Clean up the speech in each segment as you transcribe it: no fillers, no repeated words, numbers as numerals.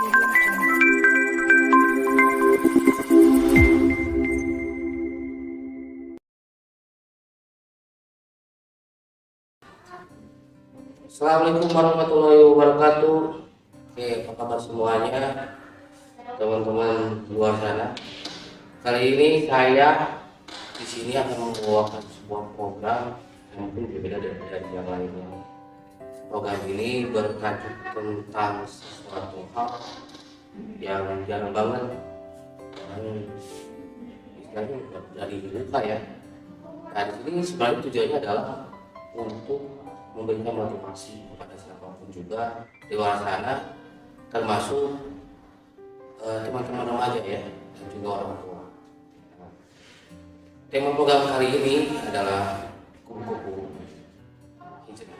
Assalamualaikum warahmatullahi wabarakatuh. Oke, apa kabar semuanya, teman-teman luar sana? Kali ini saya di sini akan membawakan sebuah program yang mungkin berbeda dari yang lainnya. Program ini bertajuk tentang sesuatu hal yang jarang banget dan istilahnya dari buka ya. Nah, di sini sebenarnya tujuannya adalah untuk memberikan motivasi kepada siapapun juga di luar sana, termasuk teman-teman remaja ya, dan juga orang tua. Nah, tema program kali ini adalah kupu-kupu hijau.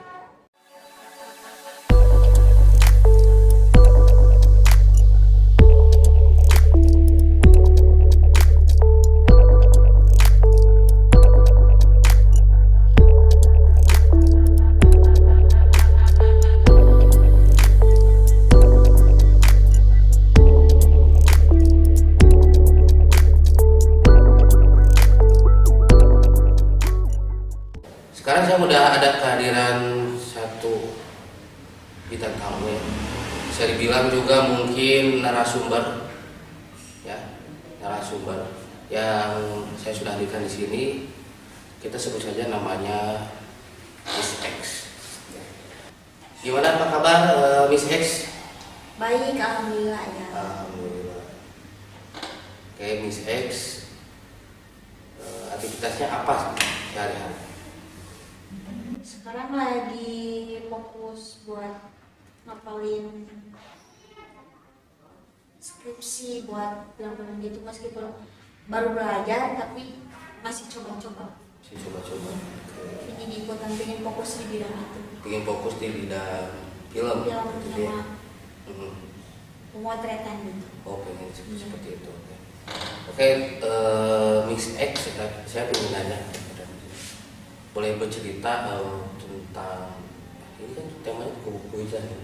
Sekarang saya sudah ada kehadiran satu bintang tamu ya. Bisa dibilang juga mungkin narasumber ya, narasumber yang saya sudah hadirkan di sini. Kita sebut saja namanya Miss X. Gimana, apa kabar Miss X? Baik, alhamdulillah ya. Alhamdulillah. Oke, Miss X, aktivitasnya apa sehari-hari? Sekarang lagi fokus buat ngapalin skripsi buat film-film gitu, meskipun baru belajar tapi masih coba-coba. Saya coba-coba. Ini ikutan pengen fokus di bidang itu. Pengen fokus di bidang film, Film gitu ya. sama pemotretan gitu. Oh, pengen seperti itu. Oke, Miss X, saya ingin nanya, boleh bercerita tentang ini kan temanya kupu-kupu hijau ya.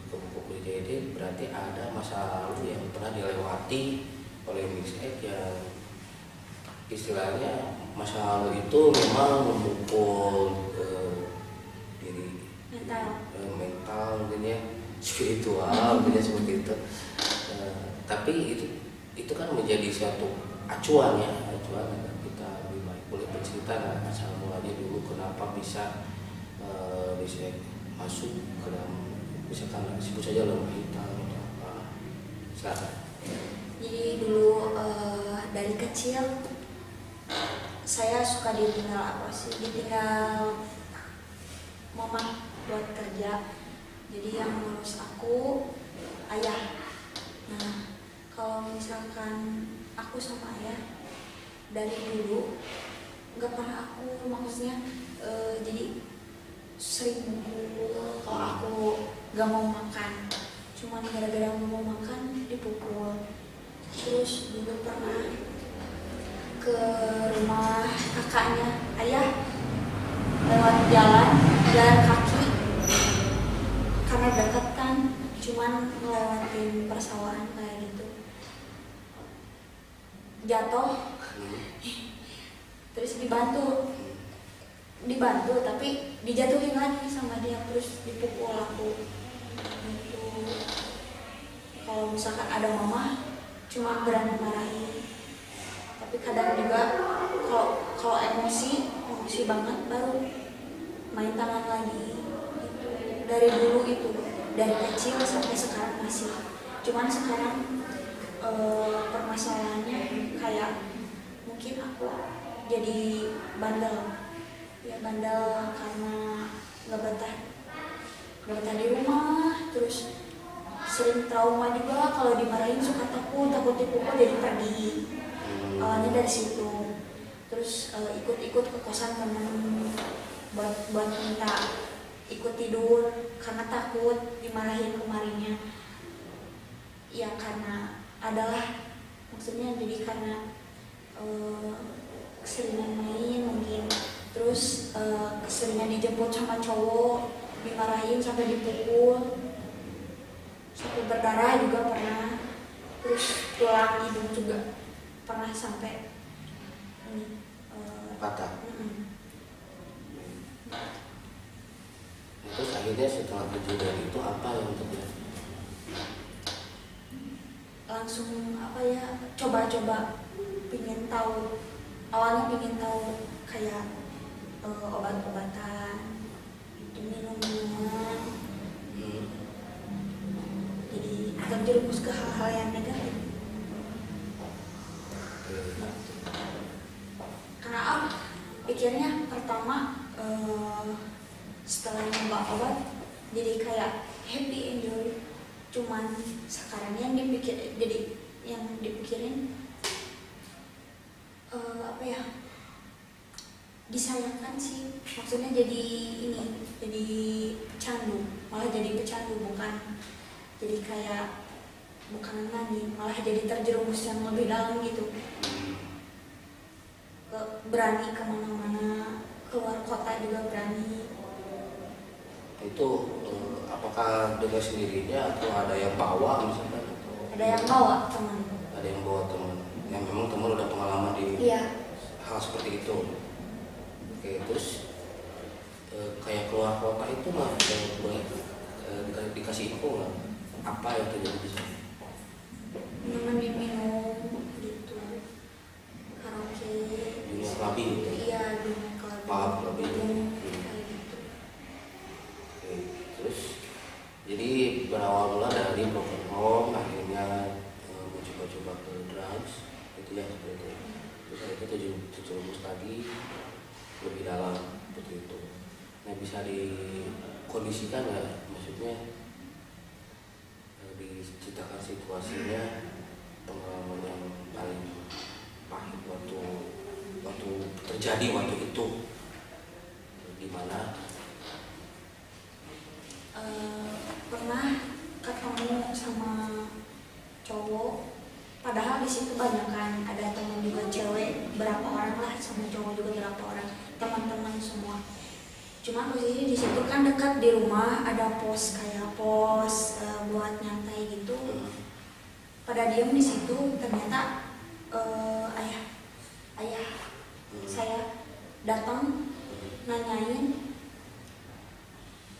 Kupu-kupu hijau ini berarti ada masa lalu yang pernah dilewati oleh Miss X yang istilahnya masa lalu itu memang memukul diri mental mungkin ya, spiritual mungkin ya, seperti itu. Tapi itu kan menjadi suatu acuan ya, acuan agar kita lebih baik. Boleh bercerita nggak asal mulanya dulu kenapa bisa bisa masuk ke dalam, misalkan sebut saja lemah hitam atau apa, silakan. Jadi dulu dari kecil saya suka ditinggal mama buat kerja. Jadi yang ngurus aku ayah. Nah, kalau misalkan aku sama ayah dari dulu nggak pernah aku maksudnya jadi sering mukul kalau aku nggak mau makan. Cuman gara-gara mau makan dipukul. Terus dulu pernah ke rumah kakaknya ayah lewat jalan kaki karena dekat kan, cuman ngelewatin persawahan kayak gitu, jatuh terus dibantu tapi dijatuhin lagi sama dia, terus dipukul aku gitu. Kalau misalkan ada mama cuma berani marahin, tapi kadang juga kalau emosi banget baru main tangan lagi gitu. Dari dulu itu, dari kecil sampai sekarang masih. Cuman sekarang permasalahannya kayak mungkin aku jadi bandel ya, bandel karena nggak betah di rumah, terus sering trauma juga. Kalau dimarahin suka takut dipukul, jadi pergi. Awalnya dari situ, terus ikut ke kosan temen buat minta ikut tidur karena takut dimarahin kemarinnya ya, karena adalah maksudnya jadi karena keseringan main mungkin, terus keseringan dijemput sama cowok, dimarahin sampai dipukul. sampai berdarah juga pernah, terus tulang hidung juga pernah sampai ini patah. mm-mm. Terus akhirnya setelah kejadian itu apa yang terjadi? Langsung apa ya, coba-coba pingin tahu, awalnya pingin tahu kayak obat-obatan itu, minum-minuman, jadi terjerumus ke hal-hal yang negatif. Karena pikirnya pertama setelah nyoba obat jadi kayak happy enjoy, cuman sekarang yang dipikirin apa ya, disayangkan sih, maksudnya jadi ini, jadi pecandu, malah jadi pecandu, bukan jadi kayak bukan lagi, malah jadi terjerumus yang lebih dalam gitu. Berani kemana-mana, keluar kota juga berani. Itu apakah dengan sendirinya atau ada yang bawa misalkan? Atau Ada yang bawa teman. ada yang bawa teman, yang memang teman udah pengalaman di Iya. hal seperti itu. Oke, terus kayak keluar kota itu mah boleh dikasih info nggak? Apa yang terjadi di sana? Nemenin minum gitu, karaoke, Dunia kelabi gitu. iya dunia kelabi, Paham kelabi. kayak gitu. Oke, terus jadi berawal mula dari broken home, akhirnya mencoba-coba ke drugs, itu ya seperti itu. Terus akhirnya terjerumus lagi lebih dalam seperti itu. Nah, bisa dikondisikan nggak, maksudnya diceritakan situasinya, pengalaman yang paling pahit waktu terjadi waktu itu gimana? Pernah ketemu sama cowok, padahal di situ banyakan, ada teman juga cewek berapa orang lah, sama cowok juga berapa orang, teman-teman semua. Cuma posisi di situ kan dekat di rumah, ada pos kayak pos buat nyantai gitu. Pada diem di situ ternyata ayah saya datang nanyain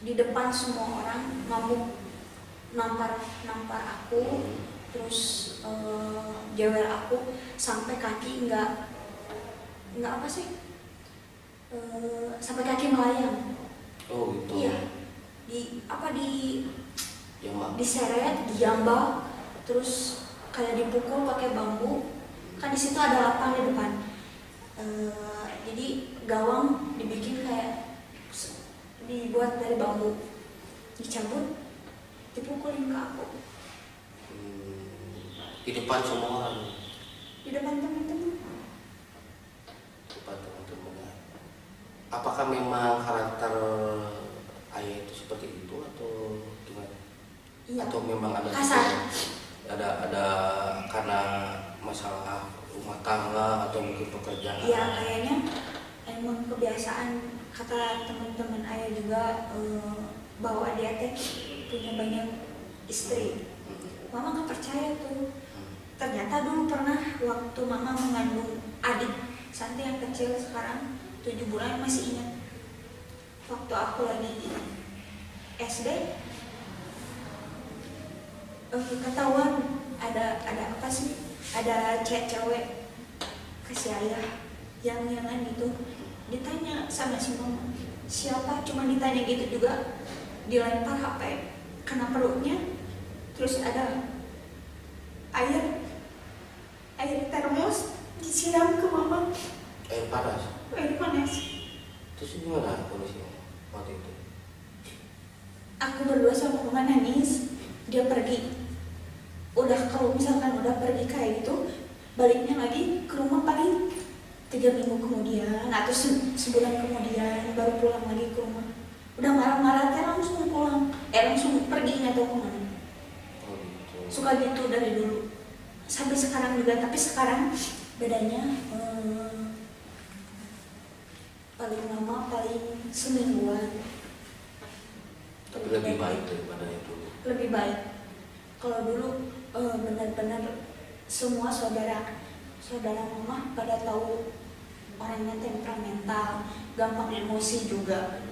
di depan semua orang, ngamuk, nampar aku, terus jewer aku sampai kaki nggak apa sih, sampai kaki melayang. Oh gitu. Iya, diseret, dijambak, terus kayak dipukul pakai bambu. Kan di situ ada lapang di depan. Jadi gawang dibikin kayak dibuat dari bambu, dicabut, dipukulin ke aku. Di depan semua orang. Di depan teman-teman. Depan teman-teman. Apakah memang karakter ayah itu seperti itu atau gimana? Iya. Atau memang ada kasar? Ada karena masalah rumah tangga atau mungkin pekerjaan? Iya, kayaknya emang kebiasaan, kata teman-teman ayah juga, bahwa dia teh punya banyak istri. Mama nggak percaya tuh. Ternyata dulu pernah waktu mama mengandung adik Santi yang kecil sekarang 7 bulan, masih ingat. Waktu aku lagi SD, ketahuan ada apa sih? Ada cewek kasih ayah yang gitu. Ditanya sama si mama, siapa? Cuma ditanya gitu juga, dilempar HP kena perutnya, terus ada air termos disiram ke mama, Air panas. air panas. Terus gimana kondisinya waktu itu? Aku berdua sama mama nangis, dia pergi. Udah kalau misalkan udah pergi kayak gitu, baliknya lagi ke rumah paling 3 minggu kemudian atau sebulan kemudian baru pulang lagi ke rumah. Udah marah-marah teh langsung pulang, langsung pergi nggak tahu kemana. Oh gitu. Suka gitu dari dulu sampai sekarang juga, tapi sekarang bedanya paling lama paling semingguan. Tapi lebih baik daripada yang dulu. Lebih baik. Kalau dulu benar-benar semua saudara mama pada tahu orangnya temperamental, gampang emosi juga.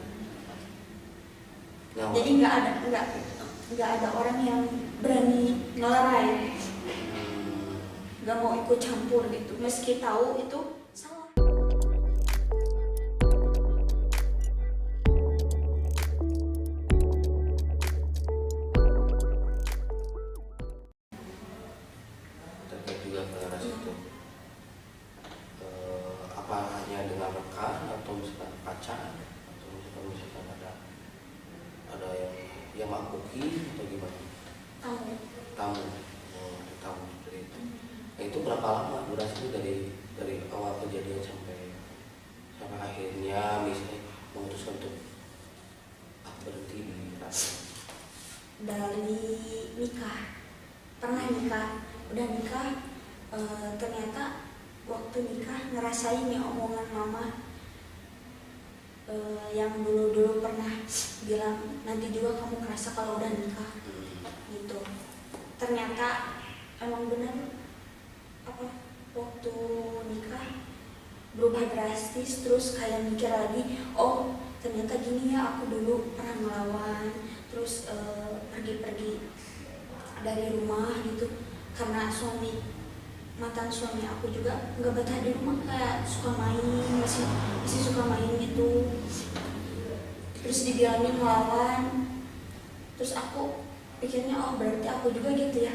Jadi nggak ada orang yang berani ngelerai, nggak mau ikut campur gitu, meski tahu itu salah. Terkait juga ke ras itu, apa hanya dengan rekan atau misalkan pacar atau misalkan ada yang makuki atau gimana? Tamu seperti itu. Nah, itu berapa lama durasinya dari awal kejadian sampai akhirnya misalnya memutuskan untuk berhenti di ras? Dari pernah nikah, udah nikah, ternyata waktu nikah ngerasain nih omongan mama yang dulu pernah bilang nanti juga kamu kerasa kalau udah nikah gitu. Ternyata emang benar waktu nikah berubah drastis, terus kayak mikir lagi, oh ternyata gini ya, aku dulu pernah ngelawan, terus pergi-pergi dari rumah gitu karena mantan suami aku juga nggak betah di rumah, kayak suka main, masih suka main gitu, terus dibilangin ngelawan. Terus aku pikirnya, oh berarti aku juga gitu ya,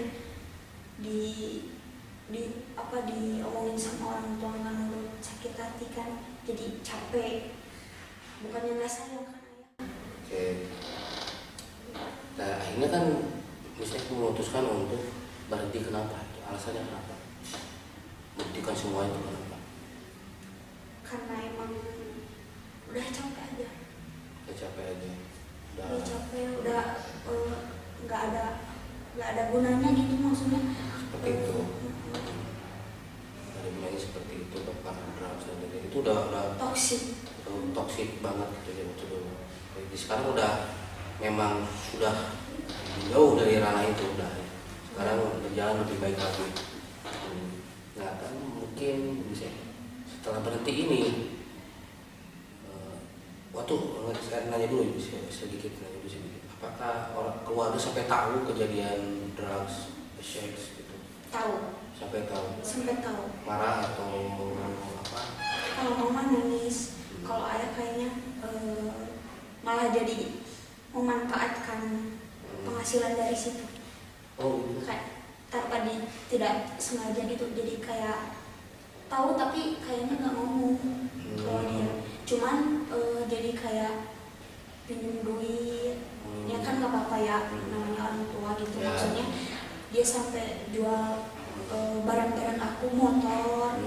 diomongin sama orang tua nggak nurut, sakit hati kan, jadi capek, bukannya nggak sayang kan ayah. Oke. Nah akhirnya kan misalnya memutuskan untuk berhenti, kenapa? Alasannya kenapa? Buktikan semua itu kenapa? Karena emang udah capek aja. Udah capek aja. Udah capek, udah nggak ada gunanya gitu maksudnya. Seperti itu. Ada gunanya seperti itu, karena drugs dan itu udah toksik banget gitu ya betul. Jadi sekarang udah memang sudah jauh dari ranah itu, udah sekarang berjalan lebih baik lagi. Nah kan mungkin bisa setelah berhenti ini, saya nanya dulu sedikit, apakah orang keluarga sampai tahu kejadian drugs, seks gitu? Tahu. Sampai tahu. Marah atau apa? Kalau mama nangis, kalau ayah kayaknya malah jadi memanfaatkan penghasilan dari situ. Oh gitu. Kayak tanpa tidak sengaja gitu, jadi kayak tahu tapi kayaknya nggak ngomong kalau dia, cuman jadi kayak pinjam duit, ya kan nggak apa-apa ya, namanya orang tua gitu. Maksudnya dia sampai jual barang-barang aku, motor,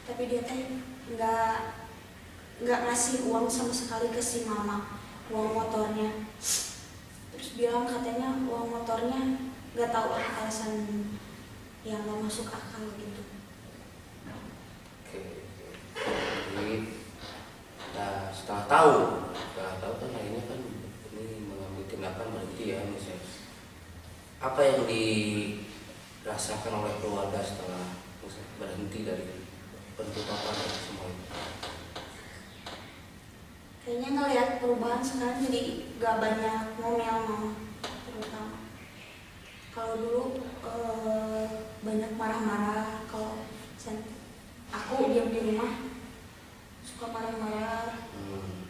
tapi dia teh nggak ngasih uang sama sekali ke si mama, uang motornya. Terus bilang katanya uang motornya nggak tahu alasan yang nggak masuk akal gitu. Oke. Jadi setelah tahu kan akhirnya kan ini mengambil tindakan berhenti ya misalnya. Apa yang dirasakan oleh keluarga setelah berhenti dari perbuatan semua itu? Kayaknya ngelihat perubahan sekarang, jadi gak banyak ngomel mama, terutama. Kalau dulu banyak marah-marah, kalau aku diam di rumah suka marah-marah.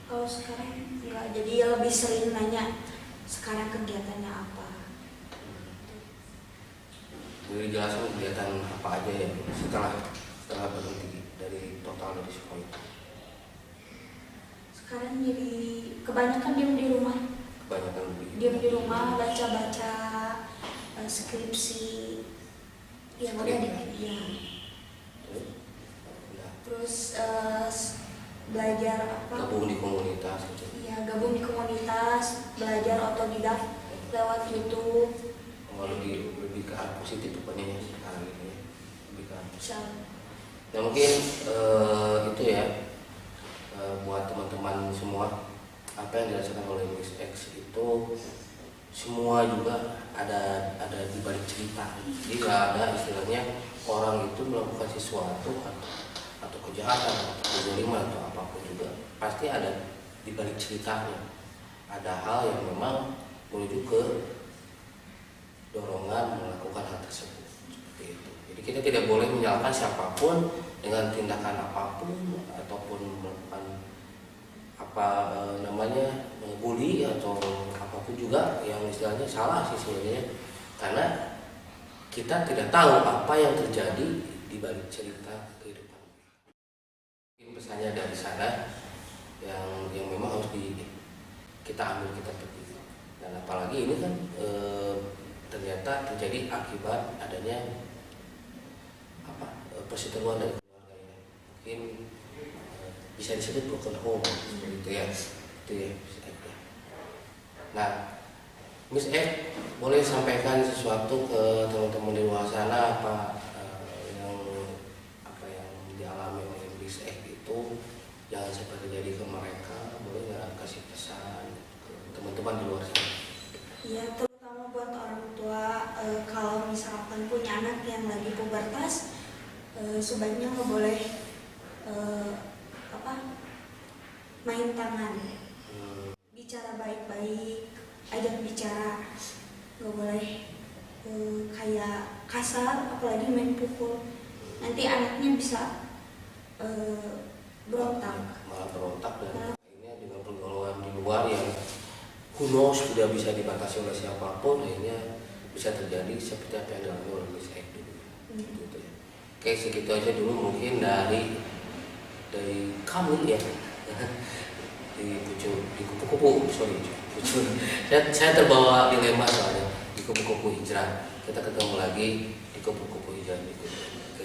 Kalau sekarang enggak, jadi lebih sering nanya sekarang kegiatannya apa. Jadi jelaskan kegiatan apa aja ya setelah berhenti dari total dari semua itu. Sekarang jadi kebanyakan diam di rumah. Diam di rumah, baca-baca skripsi yang udah ya. Terus belajar apa? Gabung di komunitas gitu. Iya, gabung di komunitas, belajar otodidak lewat YouTube. Lebih ke arah positif pokoknya ya sekarang ini, lebih ke arah positif. Ya mungkin itu ya buat teman-teman semua, apa yang dirasakan oleh Miss X itu semua juga ada cerita. Jadi nggak ada istilahnya orang itu melakukan sesuatu atau kejahatan atau kezaliman atau apapun juga pasti ada di balik ceritanya. Ada hal yang memang menuju ke dorongan melakukan hal tersebut seperti itu. Jadi kita tidak boleh menyalahkan siapapun dengan tindakan apapun ataupun melakukan bully atau apapun juga yang istilahnya salah sih sebenarnya, karena kita tidak tahu apa yang terjadi di balik cerita kehidupan. Mungkin pesannya dari sana yang memang harus kita ambil, kita petik. Dan apalagi ini kan ternyata terjadi akibat adanya perseteruan dari keluarga ini. Mungkin bisa disebut broken home gitu ya. Itu ya. Nah, Miss Ed boleh sampaikan sesuatu ke teman-teman di luar sana apa yang dialami oleh Miss Ed itu jangan sampai terjadi ke mereka. Boleh nggak kasih pesan ke teman-teman di luar sana? Iya, terutama buat orang tua, kalau misalkan punya anak yang lagi pubertas, sebaiknya nggak boleh main tangan. Bicara baik-baik, ajak bicara, nggak boleh kayak kasar, apalagi main pukul. Nanti anaknya bisa berontak. Malah berontak dan akhirnya dengan pergaulan di luar yang who knows tidak bisa dibatasi oleh siapapun, akhirnya bisa terjadi seperti apa yang dialami oleh Miss Ed dulu. Gitu ya. Oke, segitu aja dulu mungkin dari kami ya. di kupu-kupu, saya terbawa dilema soalnya di kupu-kupu hijrah. Kita ketemu lagi di kupu-kupu hijrah berikutnya.